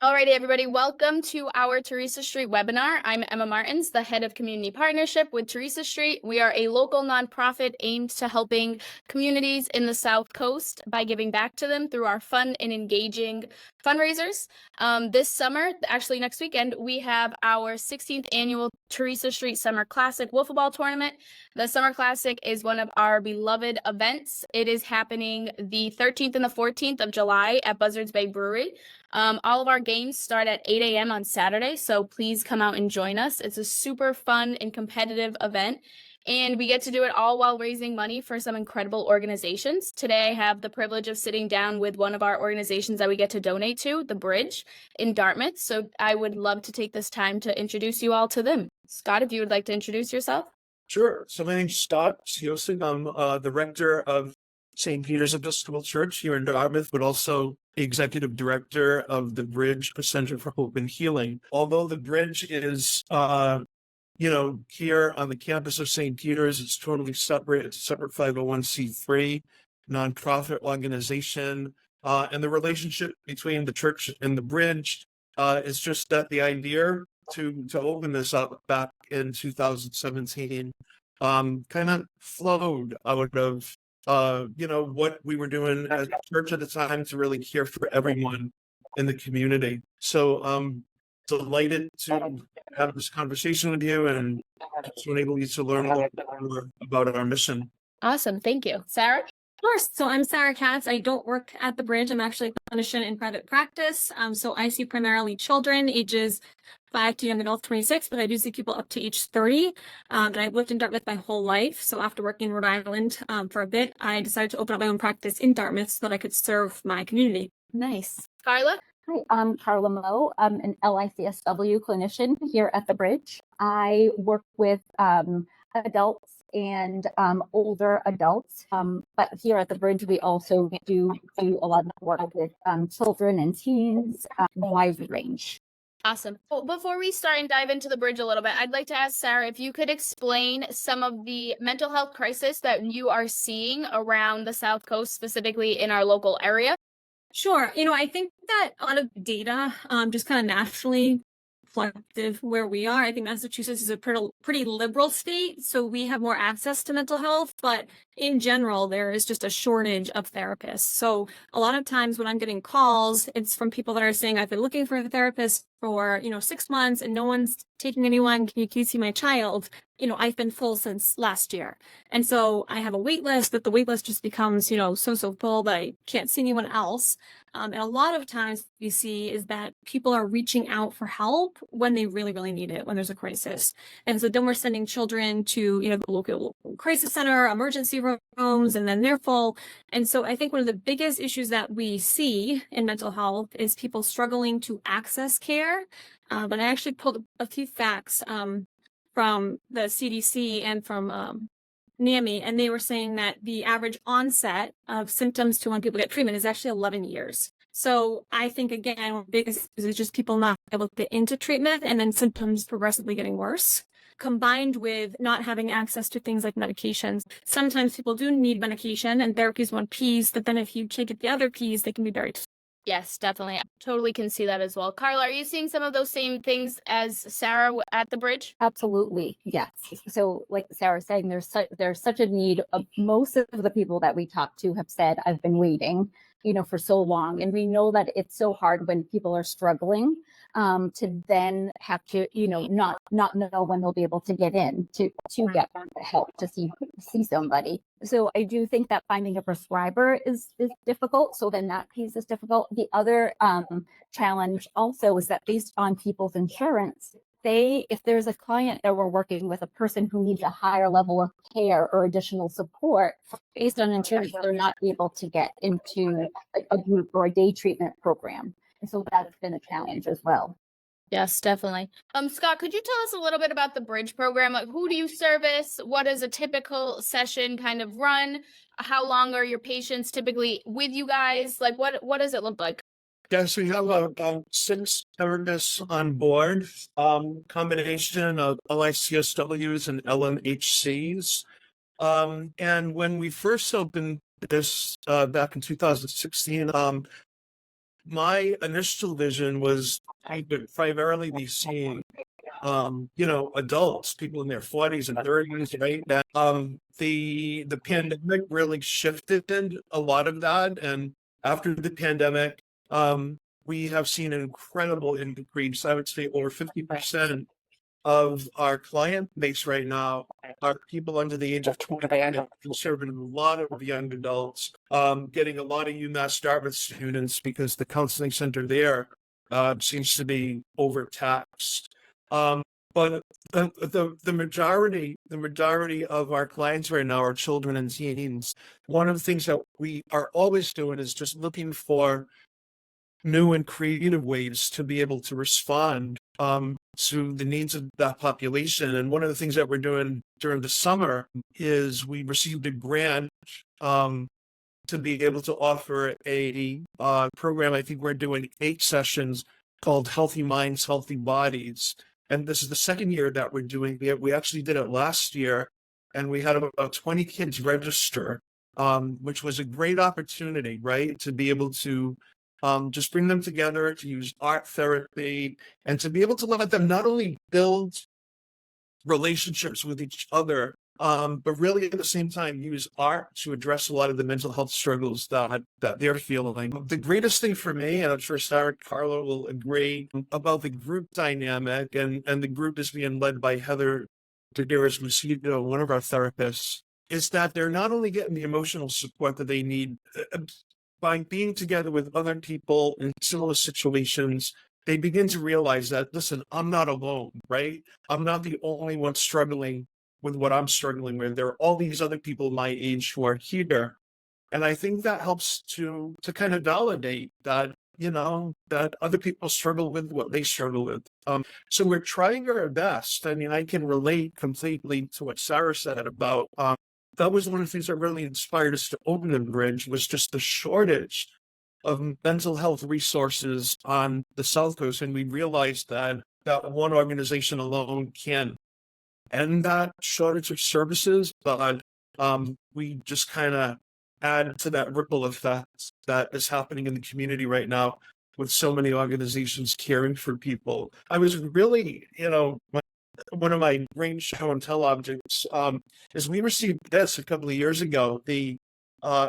Alrighty, everybody, welcome to our Theresa Street webinar. I'm Emma Martins, the head of community partnership with Theresa Street. We are a local nonprofit aimed to helping communities in the Southcoast by giving back to them through our fun and engaging fundraisers. This summer, actually next weekend, we have our 16th annual Theresa Street Summer Classic Wiffle Ball Tournament. The Summer Classic is one of our beloved events. It is happening the 13th and the 14th of July at Buzzards Bay Brewery. All of our games start at 8 a.m. on Saturday, so please come out and join us. It's a super fun and competitive event, and we get to do it all while raising money for some incredible organizations. Today, I have the privilege of sitting down with one of our organizations that we get to donate to, the Bridge in Dartmouth, so I would love to take this time to introduce you all to them. Scott, if you would like to introduce yourself. Sure. So my name's Scott Siosik. I'm the rector of St. Peter's Episcopal Church here in Dartmouth, but also the executive director of the Bridge Center for Hope and Healing. Although the Bridge is, here on the campus of St. Peter's, it's totally separate. It's a separate 501c3 nonprofit organization. And the relationship between the church and the Bridge is just that the idea to open this up back in 2017 kind of flowed out of what we were doing as a church at the time to really care for everyone in the community. So delighted to have this conversation with you and to enable you to learn a little bit more about our mission. Awesome. Thank you. Sarah? Of course. So I'm Sarah Katz. I don't work at the Bridge. I'm actually a clinician in private practice. So I see primarily children ages 5 to young adult 26, but I do see people up to age 30. And I've lived in Dartmouth my whole life. So after working in Rhode Island for a bit, I decided to open up my own practice in Dartmouth so that I could serve my community. Nice. Carla? Hi, I'm Carla Moe. I'm an LICSW clinician here at the Bridge. I work with adults and older adults, but here at the Bridge we also do a lot of work with children and teens, wide range. Awesome. Well, before we start and dive into the Bridge a little bit, I'd like to ask Sarah if you could explain some of the mental health crisis that you are seeing around the South Coast, specifically in our local area. Sure. I think that a lot of data just kind of naturally reflective where we are. I think Massachusetts is a pretty liberal state, so we have more access to mental health, but in general, there is just a shortage of therapists. So a lot of times when I'm getting calls, it's from people that are saying, I've been looking for a therapist for, 6 months and no one's taking anyone. Can you see my child? I've been full since last year. And so I have a wait list, but the wait list just becomes, so full that I can't see anyone else. And a lot of times we see is that people are reaching out for help when they really, really need it, when there's a crisis. And so then we're sending children to, the local crisis center, emergency rooms, and then they're full. And so I think one of the biggest issues that we see in mental health is people struggling to access care. But I actually pulled a few facts from the CDC and from NAMI, and they were saying that the average onset of symptoms to when people get treatment is actually 11 years. So I think, again, one of the biggest is just people not able to get into treatment and then symptoms progressively getting worse, combined with not having access to things like medications. Sometimes people do need medication and therapy is one piece, but then if you take it the other piece, they can be very. Yes, definitely. I totally can see that as well. Carla, are you seeing some of those same things as Sarah at the Bridge? Absolutely, yes. So like Sarah was saying, there's such a need. Most of the people that we talk to have said, I've been waiting, for so long. And we know that it's so hard when people are struggling to then have to, not know when they'll be able to get in to get help, to see somebody. So I do think that finding a prescriber is difficult. So then that piece is difficult. The other challenge also is that based on people's insurance, if there's a client that we're working with, a person who needs a higher level of care or additional support, based on insurance, they're not able to get into a group or a day treatment program. And so that's been a challenge as well. Yes, definitely. Scott, could you tell us a little bit about the Bridge program? Like, who do you service? What does a typical session kind of run? How long are your patients typically with you guys? Like, what does it look like? Yes, we have about 6 therapists on board, combination of LICSWs and LMHCs. And when we first opened this back in 2016, my initial vision was I would primarily be seeing adults, people in their 40s and 30s, right? That the pandemic really shifted a lot of that. And after the pandemic, we have seen an incredible increase. I would say over 50% of our client base right now are people under the age of 20, conserving a lot of young adults, getting a lot of UMass Dartmouth students because the counseling center there seems to be overtaxed. But the majority of our clients right now are children and teens. One of the things that we are always doing is just looking for new and creative ways to be able to respond to the needs of that population. And one of the things that we're doing during the summer is we received a grant to be able to offer a program. I think we're doing 8 sessions called Healthy Minds, Healthy Bodies. And this is the second year that we're doing it. We actually did it last year, and we had about 20 kids register, which was a great opportunity, right? To be able to just bring them together, to use art therapy, and to be able to let them not only build relationships with each other, but really at the same time use art to address a lot of the mental health struggles that they're feeling. The greatest thing for me, and I'm sure Sarah and Carla will agree, about the group dynamic, and the group is being led by Heather Theresa, one of our therapists, is that they're not only getting the emotional support that they need by being together with other people in similar situations. They begin to realize that, listen, I'm not alone, right? I'm not the only one struggling with what I'm struggling with. There are all these other people my age who are here. And I think that helps to kind of validate that, that other people struggle with what they struggle with. So we're trying our best. I mean, I can relate completely to what Sarah said about, that was one of the things that really inspired us to open the bridge, was just the shortage of mental health resources on the Southcoast. And we realized that one organization alone can't end that shortage of services, but we just kind of add to that ripple effect that is happening in the community right now with so many organizations caring for people. I was really, one of my great show and tell objects is we received this a couple of years ago, the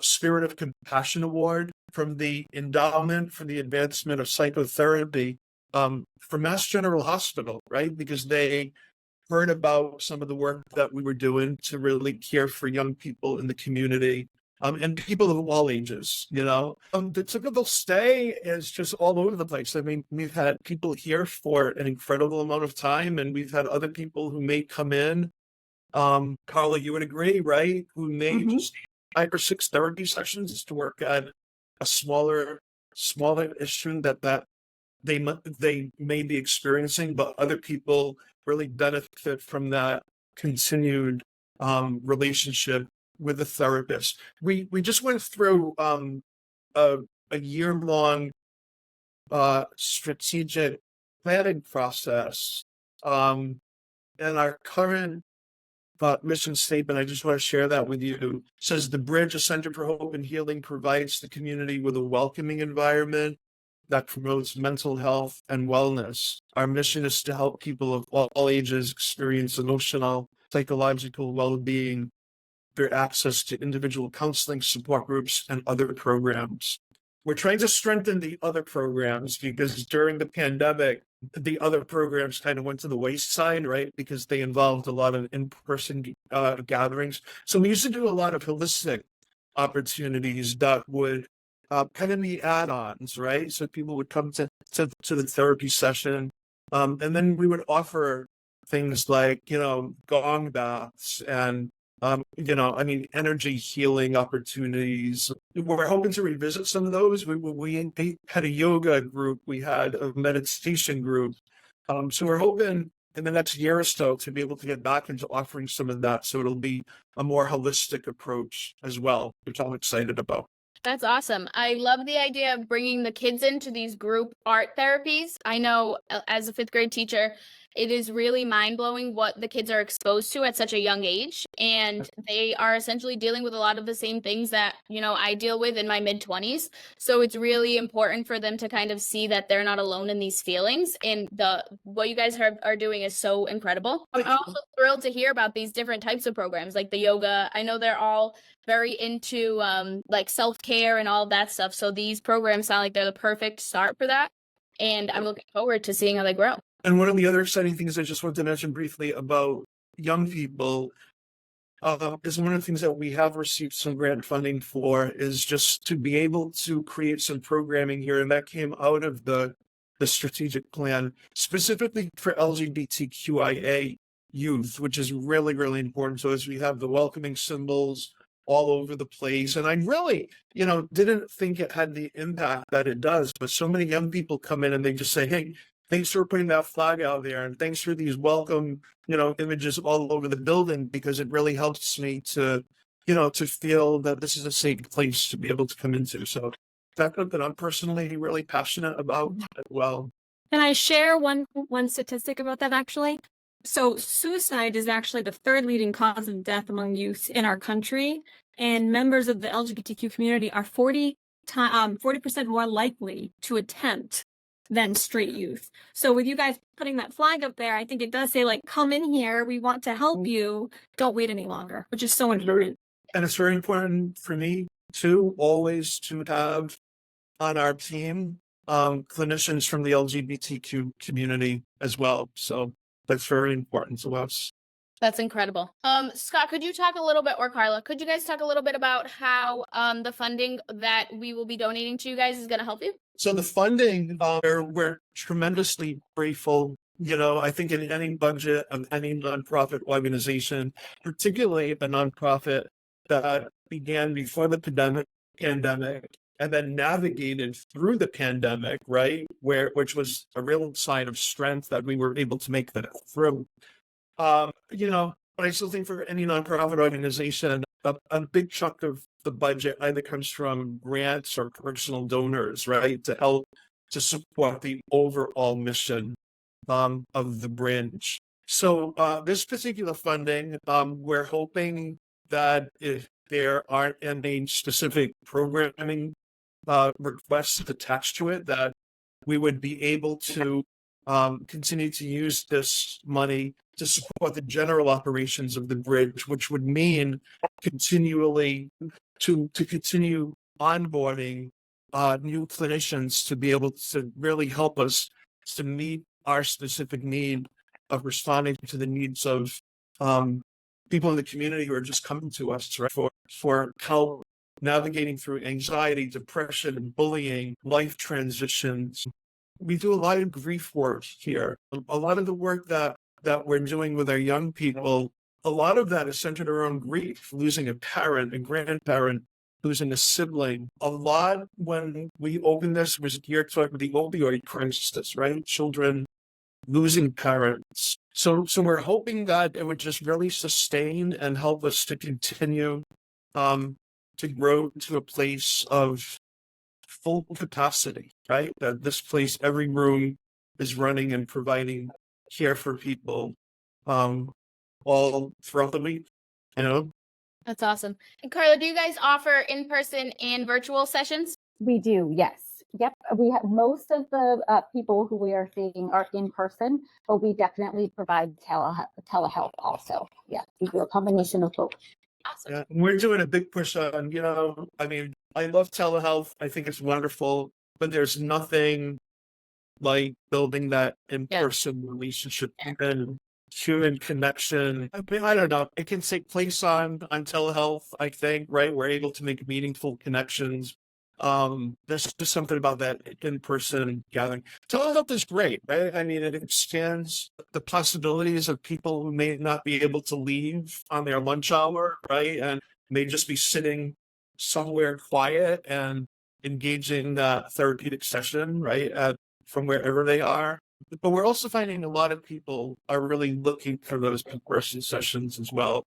Spirit of Compassion Award from the Endowment for the Advancement of Psychotherapy from Mass General Hospital, right? Because they heard about some of the work that we were doing to really care for young people in the community. And people of all ages, The typical stay is just all over the place. I mean, we've had people here for an incredible amount of time, and we've had other people who may come in. Carla, you would agree, right? Who may just 5 or 6 therapy sessions to work at a smaller issue that they may be experiencing, but other people really benefit from that continued relationship with a therapist. We just went through a year-long strategic planning process, and our current mission statement, I just want to share that with you, says the Bridge, a center for hope and healing, provides the community with a welcoming environment that promotes mental health and wellness. Our mission is to help people of all ages experience emotional, psychological well-being through access to individual counseling, support groups, and other programs. We're trying to strengthen the other programs because during the pandemic, the other programs kind of went to the wayside, right? Because they involved a lot of in-person gatherings. So we used to do a lot of holistic opportunities that would kind of be add-ons, right? So people would come to the therapy session, and then we would offer things like, gong baths and energy healing opportunities. We're hoping to revisit some of those. We had a yoga group, we had a meditation group. So we're hoping in the next year or so to be able to get back into offering some of that. So it'll be a more holistic approach as well, which I'm excited about. That's awesome. I love the idea of bringing the kids into these group art therapies. I know as a 5th grade teacher, it is really mind-blowing what the kids are exposed to at such a young age. And they are essentially dealing with a lot of the same things that, you know, I deal with in my mid-20s. So it's really important for them to kind of see that they're not alone in these feelings. And what you guys are doing is so incredible. I'm also thrilled to hear about these different types of programs, like the yoga. I know they're all very into like self-care and all of that stuff. So these programs sound like they're the perfect start for that. And I'm looking forward to seeing how they grow. And one of the other exciting things I just want to mention briefly about young people is one of the things that we have received some grant funding for is just to be able to create some programming here. And that came out of the strategic plan specifically for LGBTQIA youth, which is really, really important. So as we have the welcoming symbols all over the place, and I really, you know, didn't think it had the impact that it does, but so many young people come in and they just say, hey, thanks for putting that flag out there, and thanks for these welcome, you know, images all over the building, because it really helps me to, you know, to feel that this is a safe place to be able to come into. So that's something that I'm personally really passionate about as well. Can I share one statistic about that actually? So suicide is actually the third leading cause of death among youth in our country, and members of the LGBTQ community are 40% more likely to attempt than straight youth. So with you guys putting that flag up there, I think it does say like, come in here, we want to help you, don't wait any longer, which is so important. And it's very important for me too, always to have on our team clinicians from the LGBTQ community as well. So that's very important to us. That's incredible. Scott, could you talk a little bit, or Carla, could you guys talk a little bit about how the funding that we will be donating to you guys is going to help you? So the funding, we're tremendously grateful. You know, I think in any budget of any nonprofit organization, particularly a nonprofit that began before the pandemic and then navigated through the pandemic, right, which was a real sign of strength that we were able to make that through. You know, but I still think for any nonprofit organization, a big chunk of the budget either comes from grants or personal donors, right, to help to support the overall mission of the bridge. So this particular funding, we're hoping that if there aren't any specific programming requests attached to it, that we would be able to continue to use this money to support the general operations of the bridge, which would mean continually to continue onboarding new clinicians to be able to really help us to meet our specific need of responding to the needs of people in the community who are just coming to us, right, for help navigating through anxiety, depression, and bullying, life transitions. We do a lot of grief work here. A lot of the work that we're doing with our young people, a lot of that is centered around grief, losing a parent, a grandparent, losing a sibling. A lot, when we opened this, was geared toward the opioid crisis, right? Children losing parents. So we're hoping that it would just really sustain and help us to continue to grow to a place of full capacity, right? That this place, every room is running and providing care for people all throughout the week, you know? That's awesome. And Carla, do you guys offer in-person and virtual sessions? We do, yes. Yep, we have most of the people who we are seeing are in person, but we definitely provide telehealth also. Yeah, we do a combination of both. Awesome. Yeah, we're doing a big push on, you know, I mean, I love telehealth. I think it's wonderful, but there's nothing like building that in-person relationship and human connection. I mean, I don't know. It can take place on telehealth, I think, right? We're able to make meaningful connections. There's just something about that in-person gathering. Telehealth is great, right? I mean, it extends the possibilities of people who may not be able to leave on their lunch hour, right? And may just be sitting somewhere quiet and engaging that therapeutic session, right? From wherever they are. But we're also finding a lot of people are really looking for those in-person sessions as well,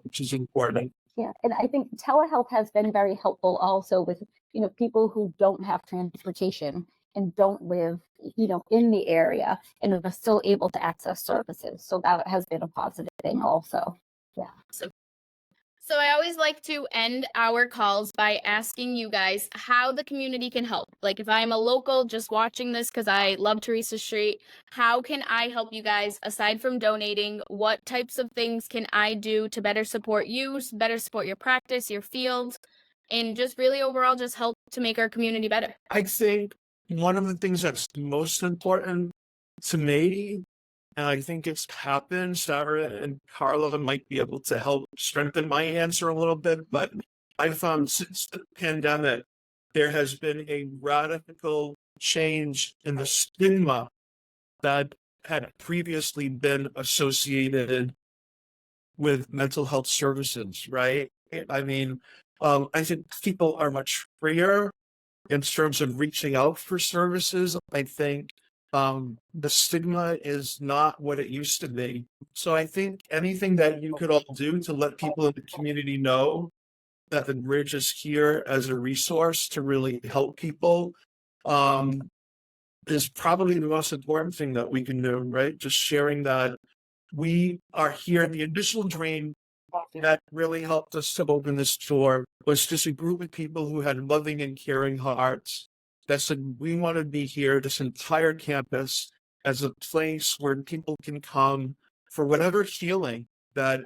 which is important. Yeah, and I think telehealth has been very helpful also with, you know, people who don't have transportation and don't live, in the area and are still able to access services. So that has been a positive thing also. Yeah. So I always like to end our calls by asking you guys how the community can help. Like if I'm a local just watching this because I love Theresa Street, how can I help you guys aside from donating? What types of things can I do to better support you, better support your practice, your field, and just really overall just help to make our community better? I think one of the things that's most important to me, and I think it's happened, Sarah and Carla might be able to help strengthen my answer a little bit, but I found since the pandemic, there has been a radical change in the stigma that had previously been associated with mental health services, right? I mean, I think people are much freer in terms of reaching out for services. I think the stigma is not what it used to be. So I think anything that you could all do to let people in the community know that the bridge is here as a resource to really help people is probably the most important thing that we can do, right? Just sharing that we are here. The initial dream that really helped us to open this door was just a group of people who had loving and caring hearts that said, we want to be here, this entire campus, as a place where people can come for whatever healing that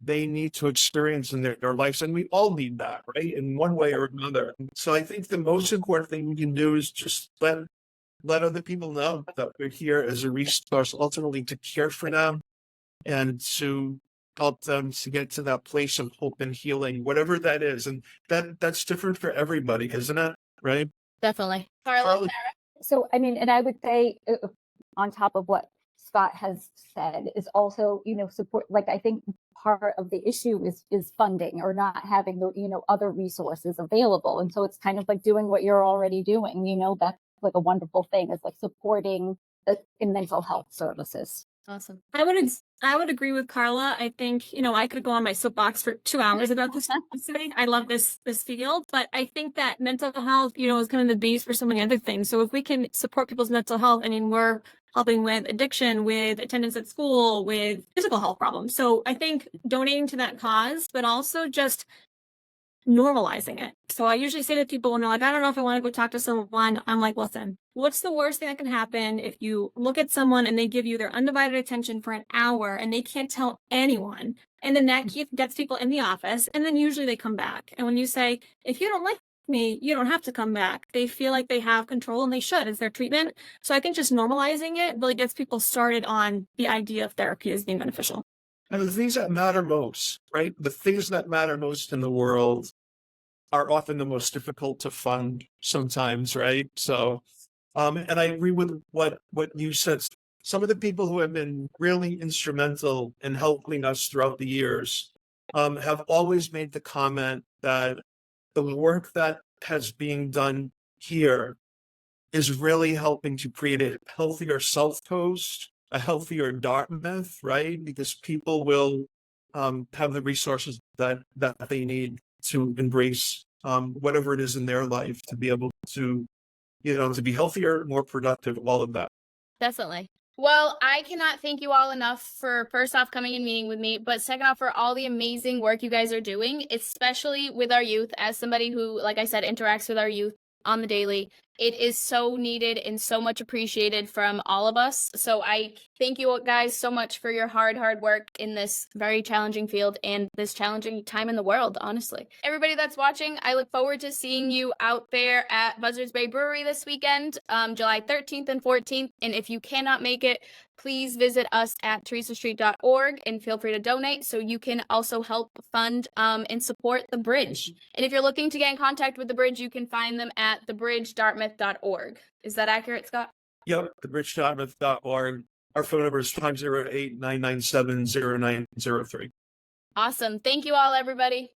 they need to experience in their lives. And we all need that, right? In one way or another. So I think the most important thing we can do is just let other people know that we're here as a resource, ultimately to care for them and to help them to get to that place of hope and healing, whatever that is. And that's different for everybody, isn't it? Right? Definitely. Carla? So, I mean, and I would say on top of what Scott has said is also, support, like, I think part of the issue is funding or not having the, other resources available. And so it's kind of like doing what you're already doing, that's like a wonderful thing, is like supporting in mental health services. Awesome. I would agree with Carla. I think, I could go on my soapbox for 2 hours about this today. I love this field, but I think that mental health, is kind of the base for so many other things. So if we can support people's mental health, I mean, we're helping with addiction, with attendance at school, with physical health problems. So I think donating to that cause, but also just normalizing it. So I usually say to people when they're like, I don't know if I want to go talk to someone, I'm like, listen, what's the worst thing that can happen if you look at someone and they give you their undivided attention for an hour and they can't tell anyone? And then that gets people in the office, and then usually they come back. And when you say, if you don't like me, you don't have to come back, they feel like they have control, and they should. It's their treatment. So I think just normalizing it really gets people started on the idea of therapy as being beneficial. And the things that matter most, right? The things that matter most in the world are often the most difficult to fund sometimes, right? So, and I agree with what you said. Some of the people who have been really instrumental in helping us throughout the years have always made the comment that the work that has being done here is really helping to create a healthier Southcoast, a healthier Dartmouth, right? Because people will have the resources that they need to embrace whatever it is in their life to be able to, to be healthier, more productive, all of that. Definitely. Well, I cannot thank you all enough for first off coming and meeting with me, but second off for all the amazing work you guys are doing, especially with our youth. As somebody who, like I said, interacts with our youth on the daily, it is so needed and so much appreciated from all of us. So I thank you guys so much for your hard work in this very challenging field and this challenging time in the world, honestly. Everybody that's watching, I look forward to seeing you out there at Buzzards Bay Brewery this weekend, July 13th and 14th. And if you cannot make it, please visit us at theresastreet.org and feel free to donate so you can also help fund and support the bridge. And if you're looking to get in contact with the bridge, you can find them at thebridgedartmouth.org. Is that accurate, Scott? Yep, thebridgedartmouth.org. Our phone number is 508-997-0903. Awesome. Thank you all, everybody.